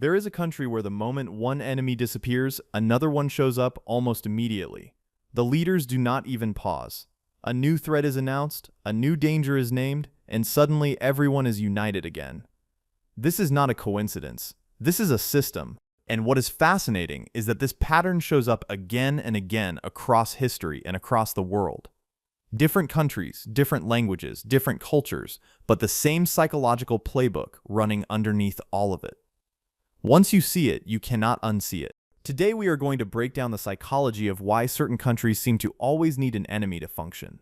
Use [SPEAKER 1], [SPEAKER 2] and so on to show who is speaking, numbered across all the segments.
[SPEAKER 1] There is a country where the moment one enemy disappears, another one shows up almost immediately. The leaders do not even pause. A new threat is announced, a new danger is named, and suddenly everyone is united again. This is not a coincidence. This is a system. And what is fascinating is that this pattern shows up again and again across history and across the world. Different countries, different languages, different cultures, but the same psychological playbook running underneath all of it. Once you see it, you cannot unsee it. Today we are going to break down the psychology of why certain countries seem to always need an enemy to function.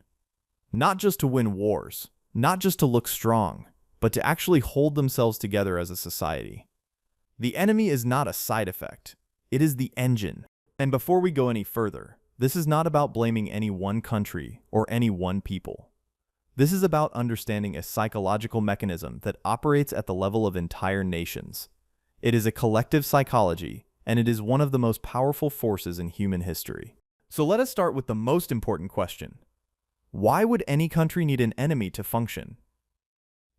[SPEAKER 1] Not just to win wars, not just to look strong, but to actually hold themselves together as a society. The enemy is not a side effect. It is the engine. And before we go any further, this is not about blaming any one country or any one people. This is about understanding a psychological mechanism that operates at the level of entire nations. It is a collective psychology, and it is one of the most powerful forces in human history. So let us start with the most important question. Why would any country need an enemy to function?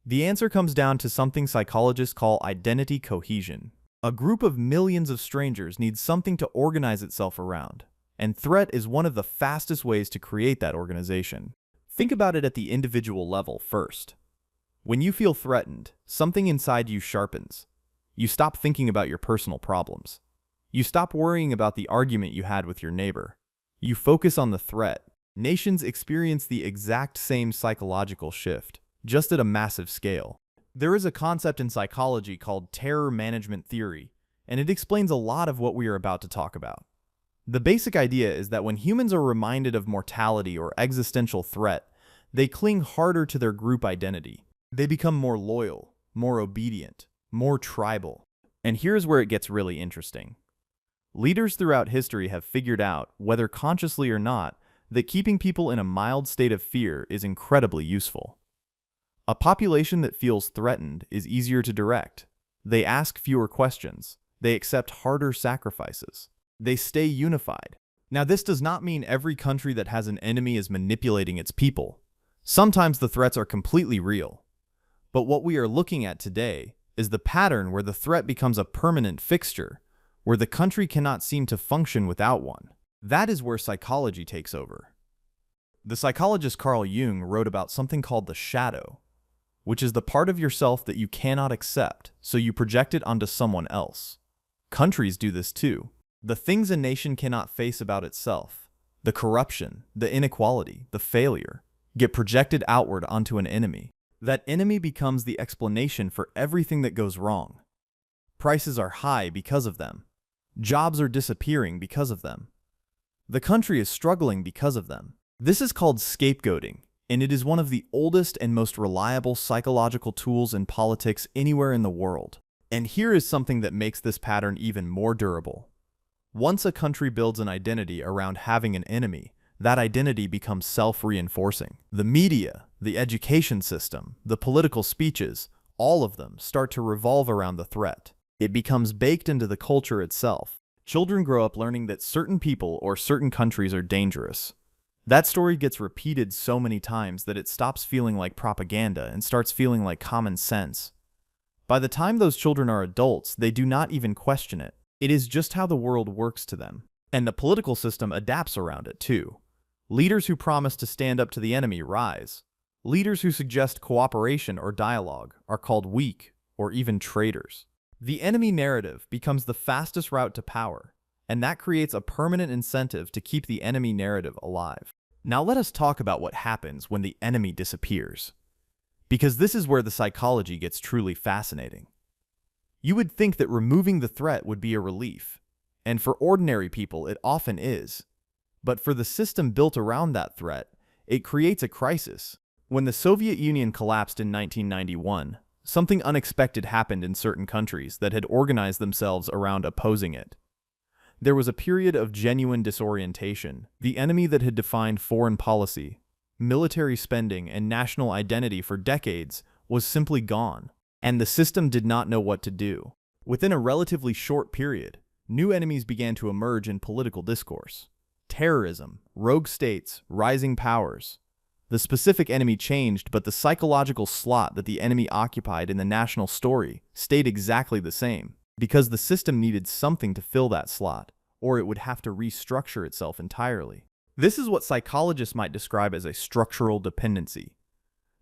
[SPEAKER 1] The answer comes down to something psychologists call identity cohesion. A group of millions of strangers needs something to organize itself around, and threat is one of the fastest ways to create that organization. Think about it at the individual level first. When you feel threatened, something inside you sharpens. You stop thinking about your personal problems. You stop worrying about the argument you had with your neighbor. You focus on the threat. Nations experience the exact same psychological shift, just at a massive scale. There is a concept in psychology called terror management theory, and it explains a lot of what we are about to talk about. The basic idea is that when humans are reminded of mortality or existential threat, they cling harder to their group identity. They become more loyal, more obedient, more tribal. And here's where it gets really interesting. Leaders throughout history have figured out, whether consciously or not, that keeping people in a mild state of fear is incredibly useful. A population that feels threatened is easier to direct. They ask fewer questions. They accept harder sacrifices. They stay unified. Now, this does not mean every country that has an enemy is manipulating its people. Sometimes the threats are completely real. But what we are looking at today is the pattern where the threat becomes a permanent fixture, where the country cannot seem to function without one. That is where psychology takes over. The psychologist Carl Jung wrote about something called the shadow, which is the part of yourself that you cannot accept, so you project it onto someone else. Countries do this too. The things a nation cannot face about itself, the corruption, the inequality, the failure, get projected outward onto an enemy. That enemy becomes the explanation for everything that goes wrong. Prices are high because of them. Jobs are disappearing because of them. The country is struggling because of them. This is called scapegoating, and it is one of the oldest and most reliable psychological tools in politics anywhere in the world. And here is something that makes this pattern even more durable. Once a country builds an identity around having an enemy, that identity becomes self-reinforcing. The media, the education system, the political speeches, all of them start to revolve around the threat. It becomes baked into the culture itself. Children grow up learning that certain people or certain countries are dangerous. That story gets repeated so many times that it stops feeling like propaganda and starts feeling like common sense. By the time those children are adults, they do not even question it. It is just how the world works to them. And the political system adapts around it too. Leaders who promise to stand up to the enemy rise. Leaders who suggest cooperation or dialogue are called weak or even traitors. The enemy narrative becomes the fastest route to power, and that creates a permanent incentive to keep the enemy narrative alive. Now let us talk about what happens when the enemy disappears, because this is where the psychology gets truly fascinating. You would think that removing the threat would be a relief, and for ordinary people it often is. But for the system built around that threat, it creates a crisis. When the Soviet Union collapsed in 1991, something unexpected happened in certain countries that had organized themselves around opposing it. There was a period of genuine disorientation. The enemy that had defined foreign policy, military spending, and national identity for decades was simply gone, and the system did not know what to do. Within a relatively short period, new enemies began to emerge in political discourse. Terrorism, rogue states, rising powers. The specific enemy changed, but the psychological slot that the enemy occupied in the national story stayed exactly the same. because the system needed something to fill that slot, or it would have to restructure itself entirely. This is what psychologists might describe as a structural dependency.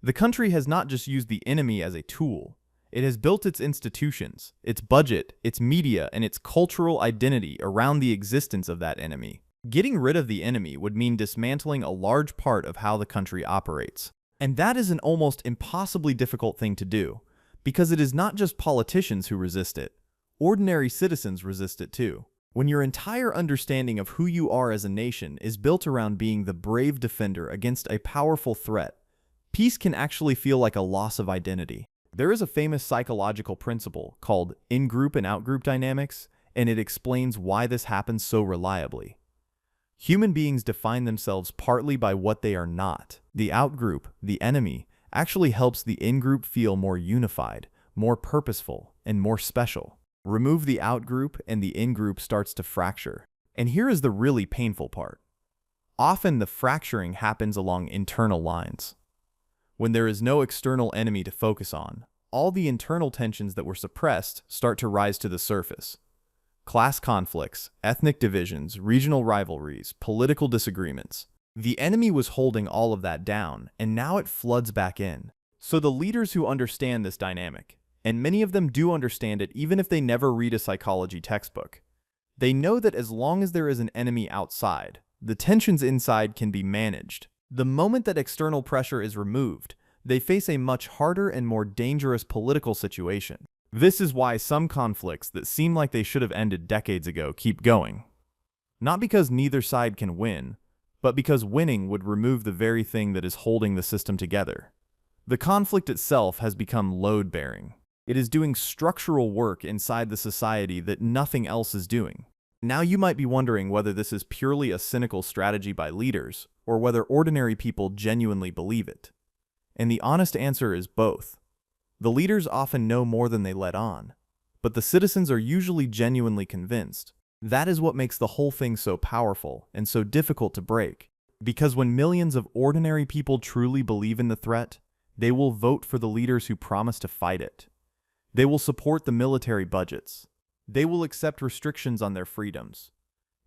[SPEAKER 1] The country has not just used the enemy as a tool, it has built its institutions, its budget, its media, and its cultural identity around the existence of that enemy. Getting rid of the enemy would mean dismantling a large part of how the country operates. And that is an almost impossibly difficult thing to do, because it is not just politicians who resist it. Ordinary citizens resist it too. When your entire understanding of who you are as a nation is built around being the brave defender against a powerful threat, peace can actually feel like a loss of identity. There is a famous psychological principle called in-group and out-group dynamics, and it explains why this happens so reliably. Human beings define themselves partly by what they are not. The out-group, the enemy, actually helps the in-group feel more unified, more purposeful, and more special. Remove the out-group and the in-group starts to fracture. And here is the really painful part. Often the fracturing happens along internal lines. When there is no external enemy to focus on, all the internal tensions that were suppressed start to rise to the surface. Class conflicts, ethnic divisions, regional rivalries, political disagreements. The enemy was holding all of that down, and now it floods back in. So the leaders who understand this dynamic, and many of them do understand it even if they never read a psychology textbook, they know that as long as there is an enemy outside, the tensions inside can be managed. The moment that external pressure is removed, they face a much harder and more dangerous political situation. This is why some conflicts that seem like they should have ended decades ago keep going. Not because neither side can win, but because winning would remove the very thing that is holding the system together. The conflict itself has become load-bearing. It is doing structural work inside the society that nothing else is doing. Now you might be wondering whether this is purely a cynical strategy by leaders, or whether ordinary people genuinely believe it. And the honest answer is both. The leaders often know more than they let on, but the citizens are usually genuinely convinced. That is what makes the whole thing so powerful and so difficult to break. Because when millions of ordinary people truly believe in the threat, they will vote for the leaders who promise to fight it. They will support the military budgets. They will accept restrictions on their freedoms.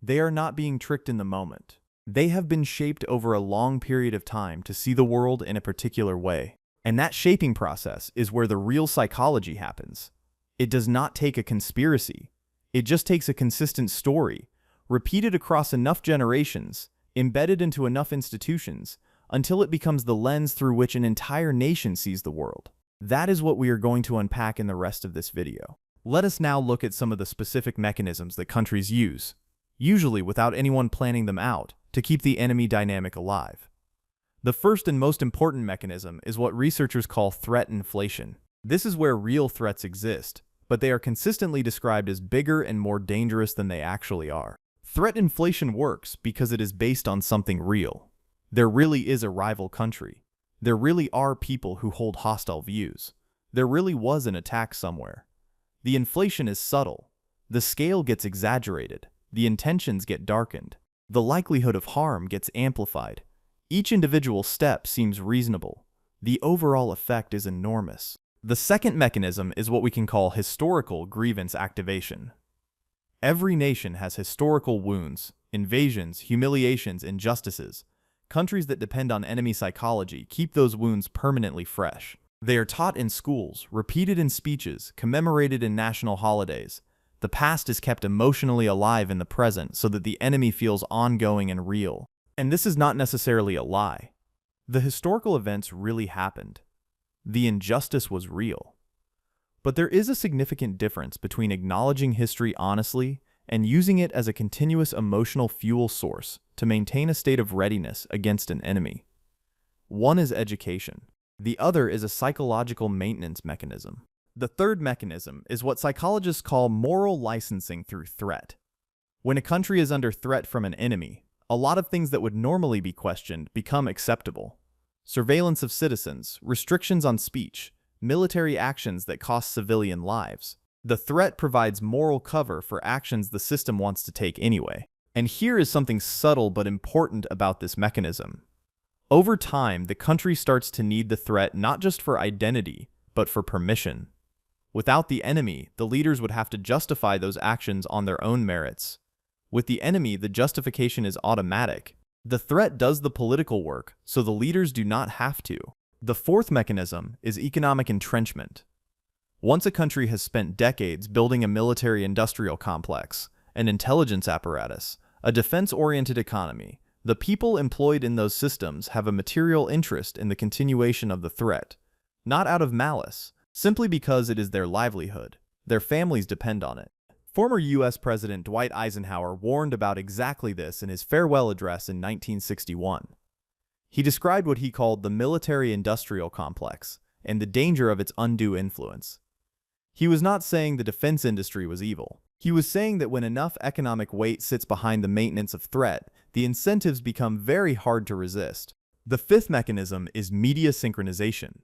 [SPEAKER 1] They are not being tricked in the moment. They have been shaped over a long period of time to see the world in a particular way. And that shaping process is where the real psychology happens. It does not take a conspiracy. It just takes a consistent story, repeated across enough generations, embedded into enough institutions, until it becomes the lens through which an entire nation sees the world. That is what we are going to unpack in the rest of this video. Let us now look at some of the specific mechanisms that countries use, usually without anyone planning them out, to keep the enemy dynamic alive. The first and most important mechanism is what researchers call threat inflation. This is where real threats exist, but they are consistently described as bigger and more dangerous than they actually are. Threat inflation works because it is based on something real. There really is a rival country. There really are people who hold hostile views. There really was an attack somewhere. The inflation is subtle. The scale gets exaggerated. The intentions get darkened. The likelihood of harm gets amplified. Each individual step seems reasonable. The overall effect is enormous. The second mechanism is what we can call historical grievance activation. Every nation has historical wounds, invasions, humiliations, injustices. Countries that depend on enemy psychology keep those wounds permanently fresh. They are taught in schools, repeated in speeches, commemorated in national holidays. The past is kept emotionally alive in the present so that the enemy feels ongoing and real. And this is not necessarily a lie. The historical events really happened. The injustice was real. But there is a significant difference between acknowledging history honestly and using it as a continuous emotional fuel source to maintain a state of readiness against an enemy. One is education. The other is a psychological maintenance mechanism. The third mechanism is what psychologists call moral licensing through threat. When a country is under threat from an enemy, a lot of things that would normally be questioned become acceptable. Surveillance of citizens, restrictions on speech, military actions that cost civilian lives. The threat provides moral cover for actions the system wants to take anyway. And here is something subtle but important about this mechanism. Over time, the country starts to need the threat not just for identity, but for permission. Without the enemy, the leaders would have to justify those actions on their own merits. With the enemy, the justification is automatic. The threat does the political work, so the leaders do not have to. The fourth mechanism is economic entrenchment. Once a country has spent decades building a military-industrial complex, an intelligence apparatus, a defense-oriented economy, the people employed in those systems have a material interest in the continuation of the threat, not out of malice, simply because it is their livelihood. Their families depend on it. Former U.S. President Dwight Eisenhower warned about exactly this in his farewell address in 1961. He described what he called the military-industrial complex and the danger of its undue influence. He was not saying the defense industry was evil. He was saying that when enough economic weight sits behind the maintenance of threat, the incentives become very hard to resist. The fifth mechanism is media synchronization.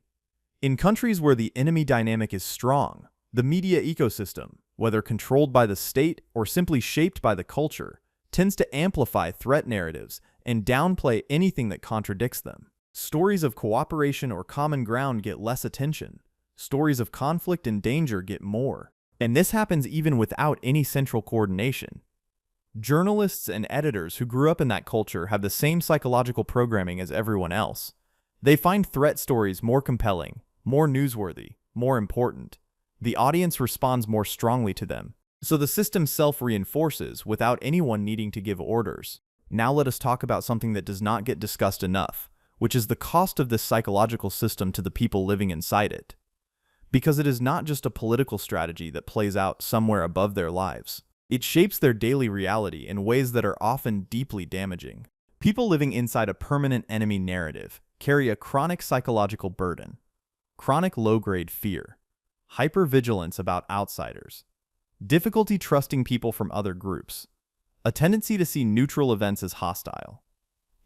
[SPEAKER 1] In countries where the enemy dynamic is strong, the media ecosystem, whether controlled by the state or simply shaped by the culture, tends to amplify threat narratives and downplay anything that contradicts them. Stories of cooperation or common ground get less attention. Stories of conflict and danger get more. And this happens even without any central coordination. Journalists and editors who grew up in that culture have the same psychological programming as everyone else. They find threat stories more compelling, more newsworthy, more important. The audience responds more strongly to them. So the system self-reinforces without anyone needing to give orders. Now let us talk about something that does not get discussed enough, which is the cost of this psychological system to the people living inside it. Because it is not just a political strategy that plays out somewhere above their lives. It shapes their daily reality in ways that are often deeply damaging. People living inside a permanent enemy narrative carry a chronic psychological burden, chronic low-grade fear, hypervigilance about outsiders, difficulty trusting people from other groups, a tendency to see neutral events as hostile.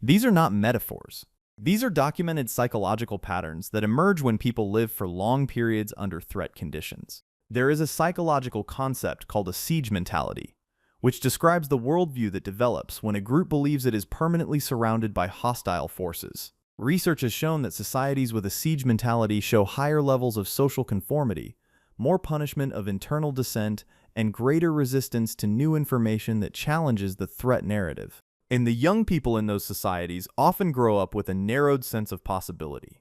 [SPEAKER 1] These are not metaphors. These are documented psychological patterns that emerge when people live for long periods under threat conditions. There is a psychological concept called a siege mentality, which describes the worldview that develops when a group believes it is permanently surrounded by hostile forces. Research has shown that societies with a siege mentality show higher levels of social conformity, more punishment of internal dissent, and greater resistance to new information that challenges the threat narrative. And the young people in those societies often grow up with a narrowed sense of possibility.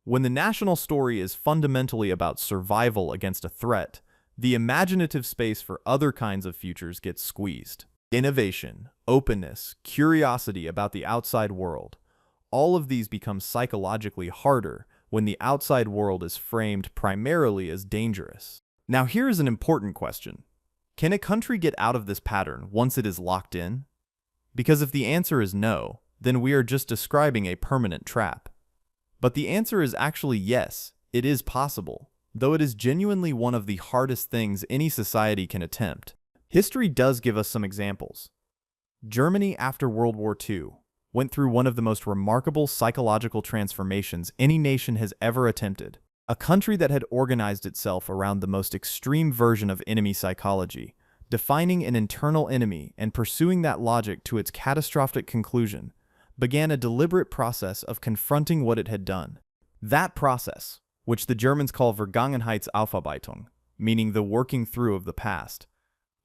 [SPEAKER 1] When the national story is fundamentally about survival against a threat, the imaginative space for other kinds of futures gets squeezed. Innovation, openness, curiosity about the outside world, all of these become psychologically harder when the outside world is framed primarily as dangerous. Now here is an important question. Can a country get out of this pattern once it is locked in? Because if the answer is no, then we are just describing a permanent trap. But the answer is actually yes, it is possible, though it is genuinely one of the hardest things any society can attempt. History does give us some examples. Germany after World War II went through one of the most remarkable psychological transformations any nation has ever attempted. A country that had organized itself around the most extreme version of enemy psychology, defining an internal enemy and pursuing that logic to its catastrophic conclusion, began a deliberate process of confronting what it had done. That process, which the Germans call Vergangenheitsaufarbeitung, meaning the working through of the past,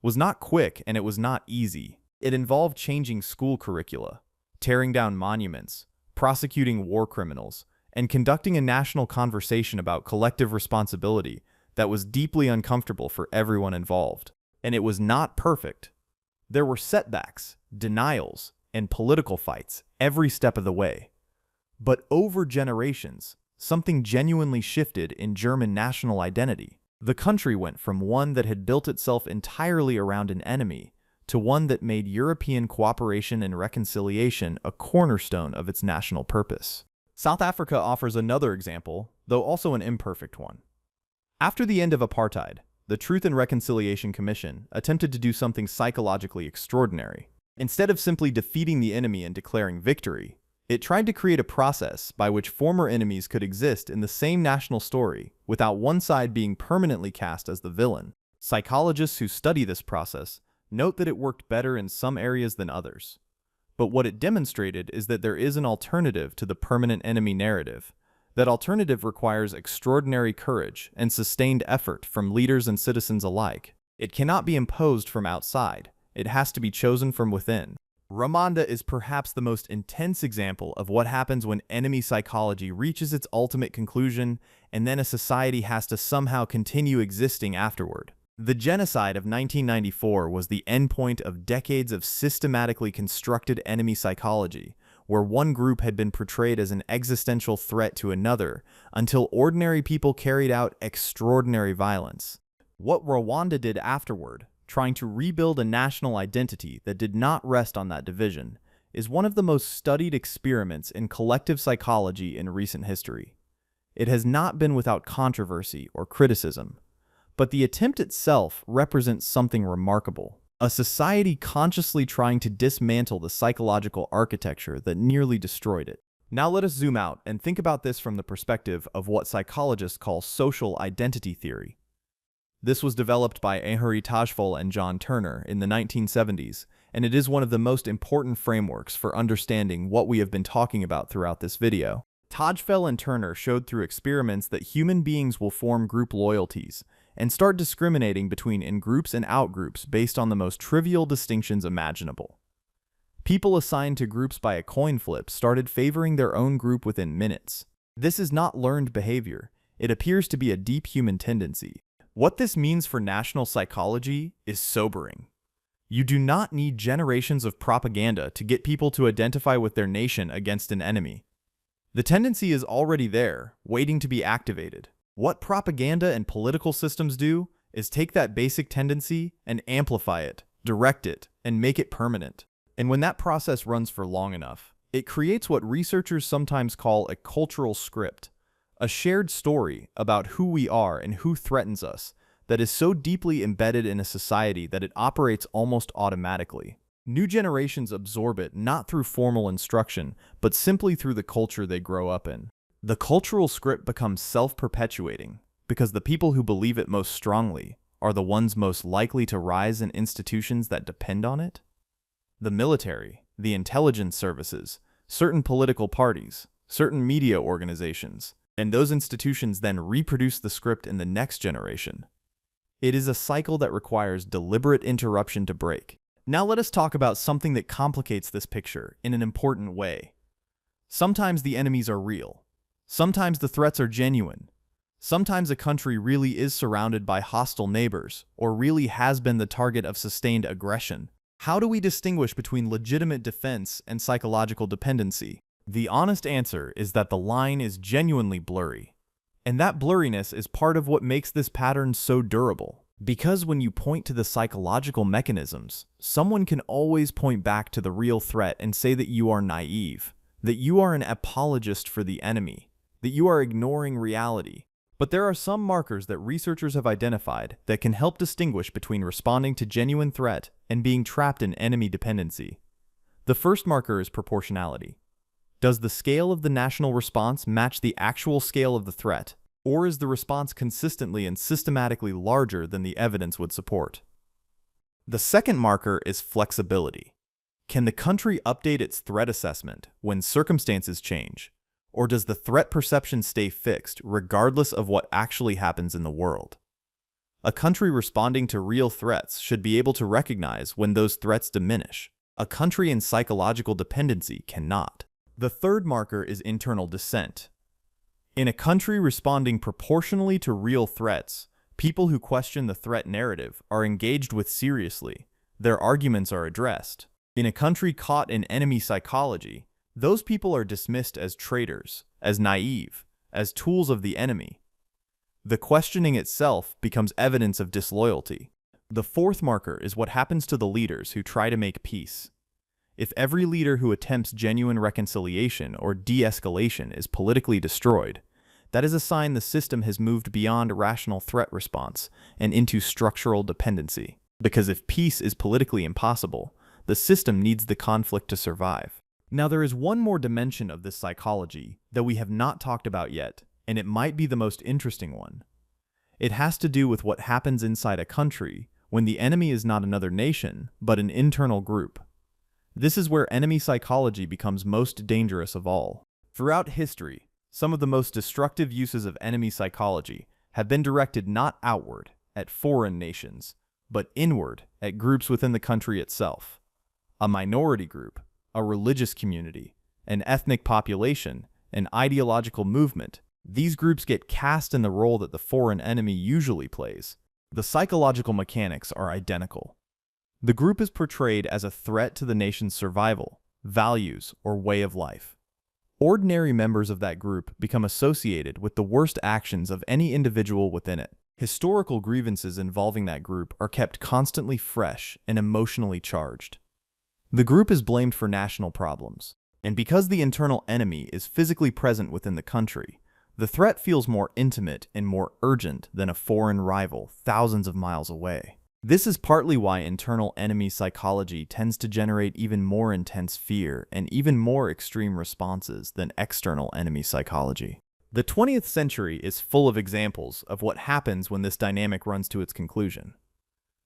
[SPEAKER 1] was not quick and it was not easy. It involved changing school curricula, tearing down monuments, prosecuting war criminals, and conducting a national conversation about collective responsibility that was deeply uncomfortable for everyone involved. And it was not perfect. There were setbacks, denials, and political fights every step of the way. But over generations, something genuinely shifted in German national identity. The country went from one that had built itself entirely around an enemy to one that made European cooperation and reconciliation a cornerstone of its national purpose. South Africa offers another example, though also an imperfect one. After the end of apartheid, the Truth and Reconciliation Commission attempted to do something psychologically extraordinary. Instead of simply defeating the enemy and declaring victory, it tried to create a process by which former enemies could exist in the same national story without one side being permanently cast as the villain. Psychologists who study this process note that it worked better in some areas than others. But what it demonstrated is that there is an alternative to the permanent enemy narrative That alternative requires extraordinary courage and sustained effort from leaders and citizens alike. It cannot be imposed from outside. It has to be chosen from within. Rwanda is perhaps the most intense example of what happens when enemy psychology reaches its ultimate conclusion and then a society has to somehow continue existing afterward. The genocide of 1994 was the endpoint of decades of systematically constructed enemy psychology, where one group had been portrayed as an existential threat to another until ordinary people carried out extraordinary violence. What Rwanda did afterward, trying to rebuild a national identity that did not rest on that division, is one of the most studied experiments in collective psychology in recent history. It has not been without controversy or criticism, but the attempt itself represents something remarkable. A society consciously trying to dismantle the psychological architecture that nearly destroyed it. Now let us zoom out and think about this from the perspective of what psychologists call social identity theory. This was developed by Ahuri Tajfel and John Turner in the 1970s, and it is one of the most important frameworks for understanding what we have been talking about throughout this video. Tajfel and Turner showed through experiments that human beings will form group loyalties and start discriminating between in-groups and out-groups based on the most trivial distinctions imaginable. People assigned to groups by a coin flip started favoring their own group within minutes. This is not learned behavior. It appears to be a deep human tendency. What this means for national psychology is sobering. You do not need generations of propaganda to get people to identify with their nation against an enemy. The tendency is already there, waiting to be activated. What propaganda and political systems do is take that basic tendency and amplify it, direct it, and make it permanent. And when that process runs for long enough, it creates what researchers sometimes call a cultural script, a shared story about who we are and who threatens us that is so deeply embedded in a society that it operates almost automatically. New generations absorb it not through formal instruction, but simply through the culture they grow up in. The cultural script becomes self-perpetuating because the people who believe it most strongly are the ones most likely to rise in institutions that depend on it. The military, the intelligence services, certain political parties, certain media organizations, and those institutions then reproduce the script in the next generation. It is a cycle that requires deliberate interruption to break. Now let us talk about something that complicates this picture in an important way. Sometimes the enemies are real. Sometimes the threats are genuine. Sometimes a country really is surrounded by hostile neighbors, or really has been the target of sustained aggression. How do we distinguish between legitimate defense and psychological dependency? The honest answer is that the line is genuinely blurry. And that blurriness is part of what makes this pattern so durable. Because when you point to the psychological mechanisms, someone can always point back to the real threat and say that you are naive, that you are an apologist for the enemy, that you are ignoring reality. But there are some markers that researchers have identified that can help distinguish between responding to genuine threat and being trapped in enemy dependency. The first marker is proportionality. Does the scale of the national response match the actual scale of the threat, or is the response consistently and systematically larger than the evidence would support? The second marker is flexibility. Can the country update its threat assessment when circumstances change, or does the threat perception stay fixed regardless of what actually happens in the world? A country responding to real threats should be able to recognize when those threats diminish. A country in psychological dependency cannot. The third marker is internal dissent. In a country responding proportionally to real threats, people who question the threat narrative are engaged with seriously. Their arguments are addressed. In a country caught in enemy psychology, those people are dismissed as traitors, as naive, as tools of the enemy. The questioning itself becomes evidence of disloyalty. The fourth marker is what happens to the leaders who try to make peace. If every leader who attempts genuine reconciliation or de-escalation is politically destroyed, that is a sign the system has moved beyond rational threat response and into structural dependency. Because if peace is politically impossible, the system needs the conflict to survive. Now there is one more dimension of this psychology that we have not talked about yet, and it might be the most interesting one. It has to do with what happens inside a country when the enemy is not another nation, but an internal group. This is where enemy psychology becomes most dangerous of all. Throughout history, Some of the most destructive uses of enemy psychology have been directed not outward, at foreign nations, but inward, at groups within the country itself. A minority group, a religious community, an ethnic population, an ideological movement. These groups get cast in the role that the foreign enemy usually plays. The psychological mechanics are identical. The group is portrayed as a threat to the nation's survival, values, or way of life. Ordinary members of that group become associated with the worst actions of any individual within it. Historical grievances involving that group are kept constantly fresh and emotionally charged. The group is blamed for national problems, and because the internal enemy is physically present within the country, the threat feels more intimate and more urgent than a foreign rival thousands of miles away. This is partly why internal enemy psychology tends to generate even more intense fear and even more extreme responses than external enemy psychology. The 20th century is full of examples of what happens when this dynamic runs to its conclusion.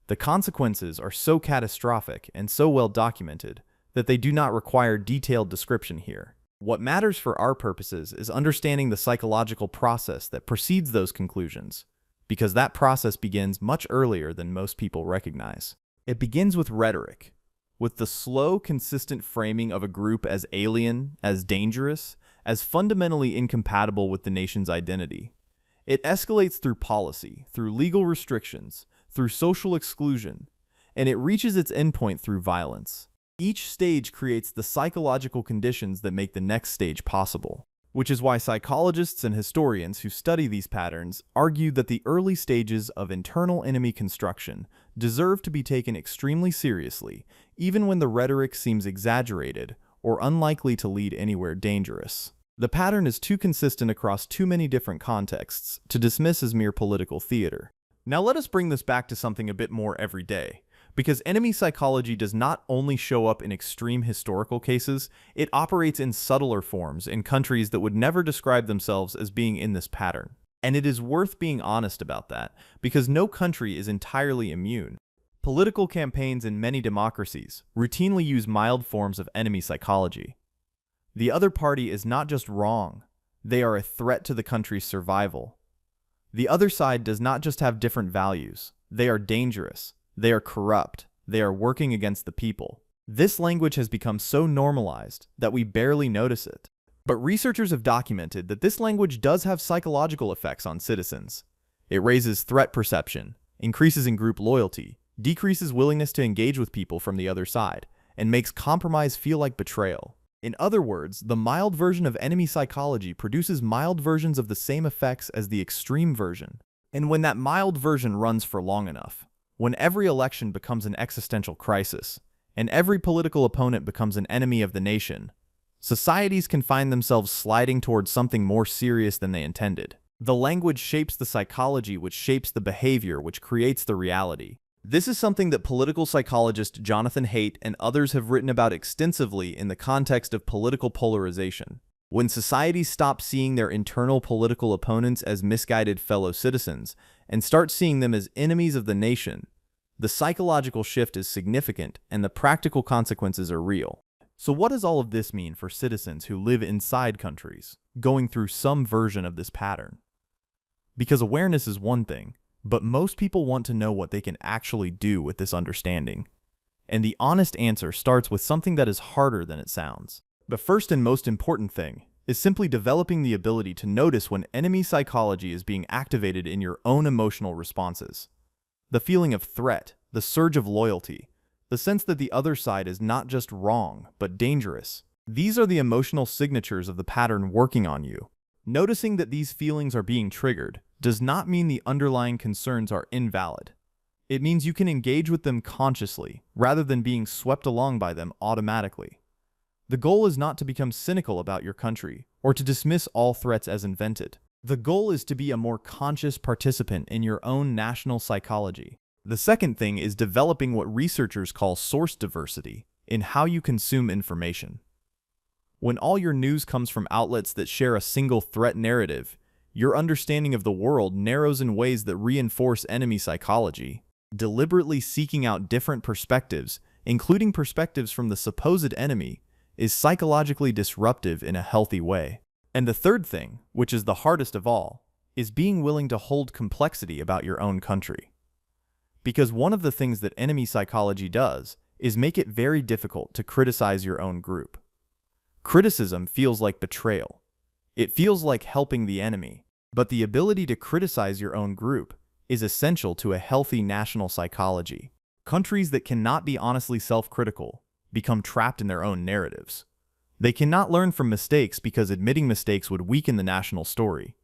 [SPEAKER 1] The consequences are so catastrophic and so well documented that they do not require detailed description here. What matters for our purposes is understanding the psychological process that precedes those conclusions, because that process begins much earlier than most people recognize. It begins with rhetoric, with the slow, consistent framing of a group as alien, as dangerous, as fundamentally incompatible with the nation's identity. It escalates through policy, through legal restrictions, through social exclusion, and it reaches its endpoint through violence. Each stage creates the psychological conditions that make the next stage possible, which is why psychologists and historians who study these patterns argue that the early stages of internal enemy construction deserve to be taken extremely seriously, even when the rhetoric seems exaggerated or unlikely to lead anywhere dangerous. The pattern is too consistent across too many different contexts to dismiss as mere political theater. Now let us bring this back to something a bit more everyday. Because enemy psychology does not only show up in extreme historical cases, it operates in subtler forms in countries that would never describe themselves as being in this pattern. And it is worth being honest about that, because no country is entirely immune. Political campaigns in many democracies routinely use mild forms of enemy psychology. The other party is not just wrong, they are a threat to the country's survival. The other side does not just have different values, they are dangerous. They are corrupt. They are working against the people. This language has become so normalized that we barely notice it. But researchers have documented that this language does have psychological effects on citizens. It raises threat perception, increases in-group loyalty, decreases willingness to engage with people from the other side, and makes compromise feel like betrayal. In other words, the mild version of enemy psychology produces mild versions of the same effects as the extreme version. And when that mild version runs for long enough, when every election becomes an existential crisis, and every political opponent becomes an enemy of the nation, societies can find themselves sliding towards something more serious than they intended. The language shapes the psychology, which shapes the behavior, which creates the reality. This is something that political psychologist Jonathan Haidt and others have written about extensively in the context of political polarization. When societies stop seeing their internal political opponents as misguided fellow citizens and start seeing them as enemies of the nation, the psychological shift is significant and the practical consequences are real. So what does all of this mean for citizens who live inside countries, going through some version of this pattern? Because awareness is one thing, but most people want to know what they can actually do with this understanding. And the honest answer starts with something that is harder than it sounds. The first and most important thing is simply developing the ability to notice when enemy psychology is being activated in your own emotional responses. The feeling of threat, the surge of loyalty, the sense that the other side is not just wrong, but dangerous. These are the emotional signatures of the pattern working on you. Noticing that these feelings are being triggered does not mean the underlying concerns are invalid. It means you can engage with them consciously, rather than being swept along by them automatically. The goal is not to become cynical about your country, or to dismiss all threats as invented. The goal is to be a more conscious participant in your own national psychology. The second thing is developing what researchers call source diversity in how you consume information. When all your news comes from outlets that share a single threat narrative, your understanding of the world narrows in ways that reinforce enemy psychology. Deliberately seeking out different perspectives, including perspectives from the supposed enemy, is psychologically disruptive in a healthy way. And the third thing, which is the hardest of all, is being willing to hold complexity about your own country. Because one of the things that enemy psychology does is make it very difficult to criticize your own group. Criticism feels like betrayal. It feels like helping the enemy. But the ability to criticize your own group is essential to a healthy national psychology. Countries that cannot be honestly self-critical become trapped in their own narratives. They cannot learn from mistakes because admitting mistakes would weaken the national story.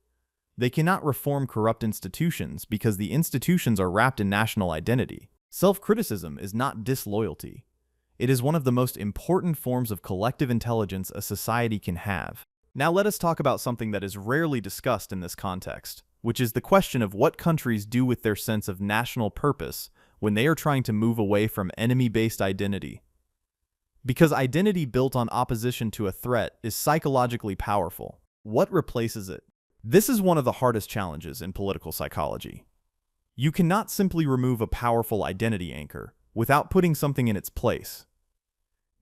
[SPEAKER 1] They cannot reform corrupt institutions because the institutions are wrapped in national identity. Self-criticism is not disloyalty. It is one of the most important forms of collective intelligence a society can have. Now let us talk about something that is rarely discussed in this context, which is the question of what countries do with their sense of national purpose when they are trying to move away from enemy-based identity. Because identity built on opposition to a threat is psychologically powerful. What replaces it? This is one of the hardest challenges in political psychology. You cannot simply remove a powerful identity anchor without putting something in its place.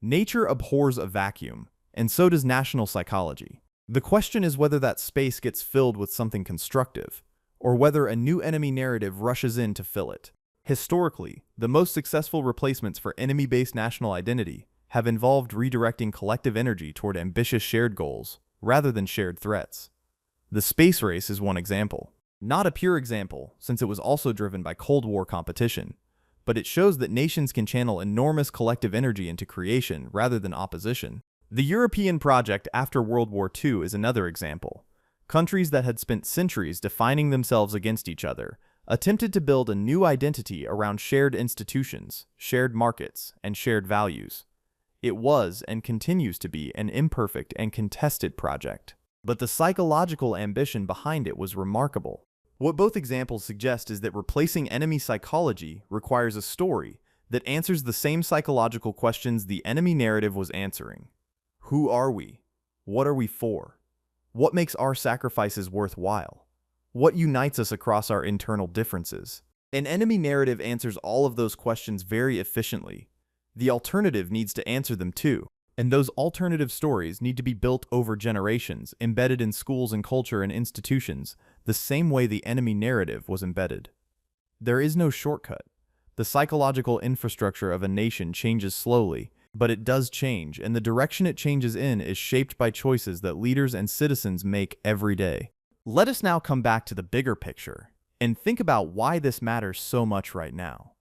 [SPEAKER 1] Nature abhors a vacuum, and so does national psychology. The question is whether that space gets filled with something constructive, or whether a new enemy narrative rushes in to fill it. Historically, the most successful replacements for enemy-based national identity have involved redirecting collective energy toward ambitious shared goals, rather than shared threats. The space race is one example. Not a pure example, since it was also driven by Cold War competition, but it shows that nations can channel enormous collective energy into creation rather than opposition. The European project after World War II is another example. Countries that had spent centuries defining themselves against each other attempted to build a new identity around shared institutions, shared markets, and shared values. It was and continues to be an imperfect and contested project, but the psychological ambition behind it was remarkable. What both examples suggest is that replacing enemy psychology requires a story that answers the same psychological questions the enemy narrative was answering. Who are we? What are we for? What makes our sacrifices worthwhile? What unites us across our internal differences? An enemy narrative answers all of those questions very efficiently. The alternative needs to answer them too. And those alternative stories need to be built over generations, embedded in schools and culture and institutions, the same way the enemy narrative was embedded. There is no shortcut. The psychological infrastructure of a nation changes slowly, but it does change, and the direction it changes in is shaped by choices that leaders and citizens make every day. Let us now come back to the bigger picture and think about why this matters so much right now.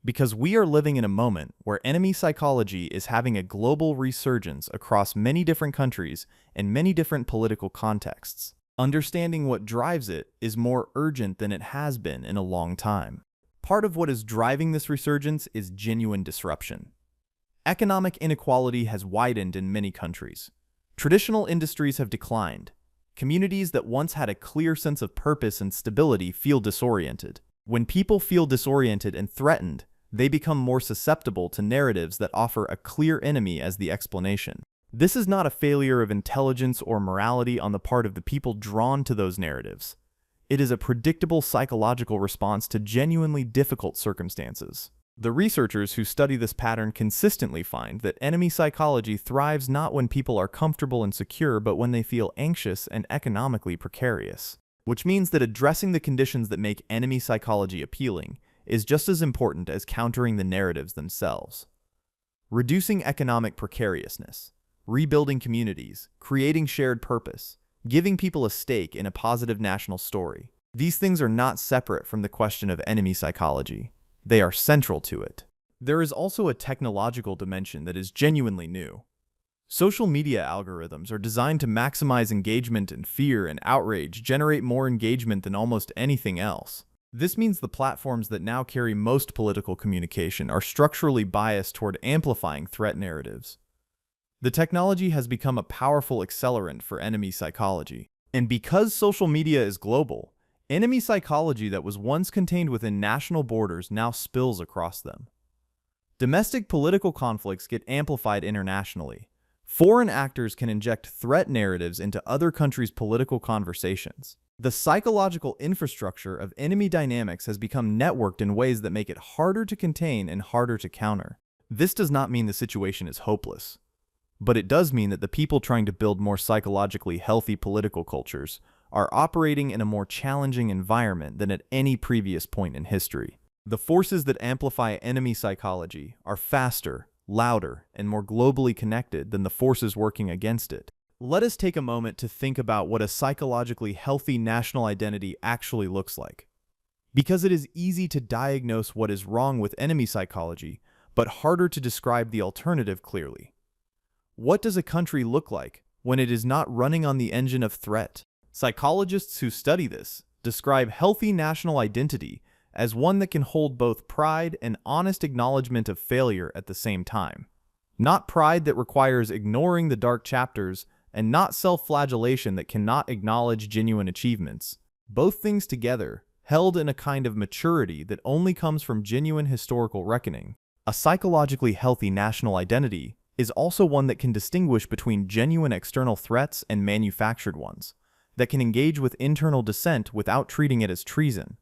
[SPEAKER 1] Because we are living in a moment where enemy psychology is having a global resurgence across many different countries and many different political contexts. Understanding what drives it is more urgent than it has been in a long time. Part of what is driving this resurgence is genuine disruption. Economic inequality has widened in many countries. Traditional industries have declined. Communities that once had a clear sense of purpose and stability feel disoriented. When people feel disoriented and threatened, they become more susceptible to narratives that offer a clear enemy as the explanation. This is not a failure of intelligence or morality on the part of the people drawn to those narratives. It is a predictable psychological response to genuinely difficult circumstances. The researchers who study this pattern consistently find that enemy psychology thrives not when people are comfortable and secure, but when they feel anxious and economically precarious. Which means that addressing the conditions that make enemy psychology appealing is just as important as countering the narratives themselves. Reducing economic precariousness, rebuilding communities, creating shared purpose, giving people a stake in a positive national story. These things are not separate from the question of enemy psychology. They are central to it. There is also a technological dimension that is genuinely new. Social media algorithms are designed to maximize engagement, and fear and outrage generate more engagement than almost anything else. This means the platforms that now carry most political communication are structurally biased toward amplifying threat narratives. The technology has become a powerful accelerant for enemy psychology. And because social media is global, enemy psychology that was once contained within national borders now spills across them. Domestic political conflicts get amplified internationally. Foreign actors can inject threat narratives into other countries' political conversations. The psychological infrastructure of enemy dynamics has become networked in ways that make it harder to contain and harder to counter. This does not mean the situation is hopeless, but it does mean that the people trying to build more psychologically healthy political cultures are operating in a more challenging environment than at any previous point in history. The forces that amplify enemy psychology are faster, louder, and more globally connected than the forces working against it. Let us take a moment to think about what a psychologically healthy national identity actually looks like. Because it is easy to diagnose what is wrong with enemy psychology, but harder to describe the alternative clearly. What does a country look like when it is not running on the engine of threat? Psychologists who study this describe healthy national identity as one that can hold both pride and honest acknowledgement of failure at the same time. Not pride that requires ignoring the dark chapters, and not self-flagellation that cannot acknowledge genuine achievements. Both things together, held in a kind of maturity that only comes from genuine historical reckoning. A psychologically healthy national identity is also one that can distinguish between genuine external threats and manufactured ones, that can engage with internal dissent without treating it as treason,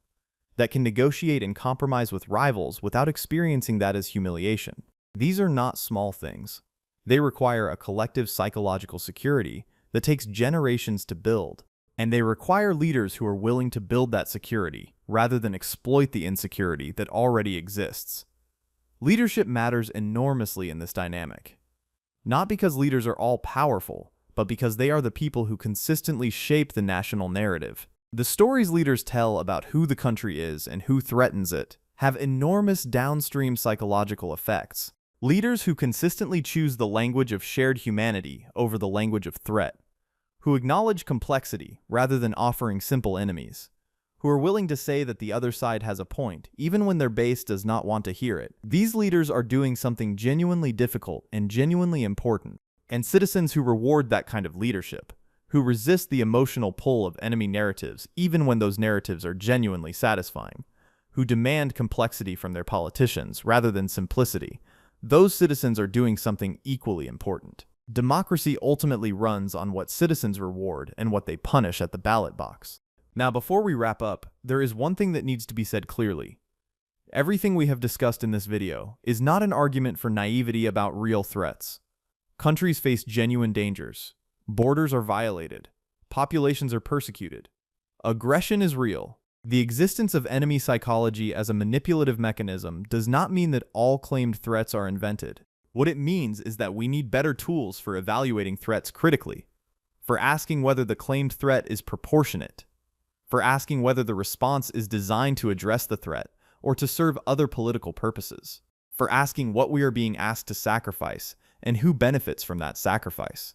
[SPEAKER 1] that can negotiate and compromise with rivals without experiencing that as humiliation. These are not small things. They require a collective psychological security that takes generations to build, and they require leaders who are willing to build that security rather than exploit the insecurity that already exists. Leadership matters enormously in this dynamic. Not because leaders are all powerful, but because they are the people who consistently shape the national narrative. The stories leaders tell about who the country is and who threatens it have enormous downstream psychological effects. Leaders who consistently choose the language of shared humanity over the language of threat, who acknowledge complexity rather than offering simple enemies, who are willing to say that the other side has a point, even when their base does not want to hear it. These leaders are doing something genuinely difficult and genuinely important, and citizens who reward that kind of leadership, who resist the emotional pull of enemy narratives even when those narratives are genuinely satisfying, who demand complexity from their politicians rather than simplicity, those citizens are doing something equally important. Democracy ultimately runs on what citizens reward and what they punish at the ballot box. Now, before we wrap up, there is one thing that needs to be said clearly. Everything we have discussed in this video is not an argument for naivety about real threats. Countries face genuine dangers. Borders are violated. Populations are persecuted. Aggression is real. The existence of enemy psychology as a manipulative mechanism does not mean that all claimed threats are invented. What it means is that we need better tools for evaluating threats critically, for asking whether the claimed threat is proportionate, for asking whether the response is designed to address the threat or to serve other political purposes, for asking what we are being asked to sacrifice and who benefits from that sacrifice.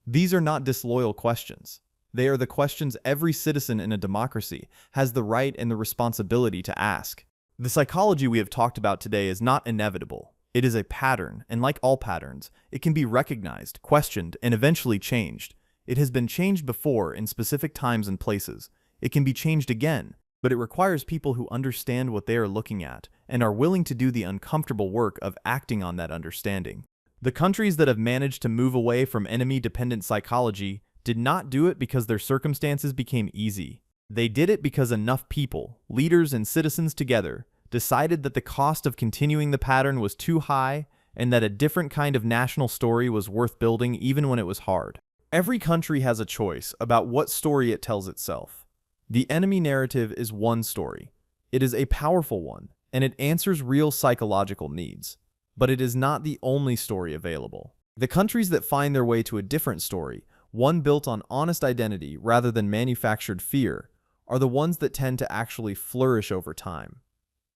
[SPEAKER 1] These are not disloyal questions. They are the questions every citizen in a democracy has the right and the responsibility to ask. The psychology we have talked about today is not inevitable. It is a pattern, and like all patterns, it can be recognized, questioned, and eventually changed. It has been changed before in specific times and places. It can be changed again, but it requires people who understand what they are looking at and are willing to do the uncomfortable work of acting on that understanding. The countries that have managed to move away from enemy-dependent psychology did not do it because their circumstances became easy. They did it because enough people, leaders and citizens together, decided that the cost of continuing the pattern was too high and that a different kind of national story was worth building even when it was hard. Every country has a choice about what story it tells itself. The enemy narrative is one story. It is a powerful one, and it answers real psychological needs. But it is not the only story available. The countries that find their way to a different story, one built on honest identity rather than manufactured fear, are the ones that tend to actually flourish over time.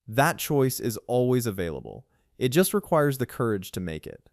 [SPEAKER 1] That choice is always available. It just requires the courage to make it.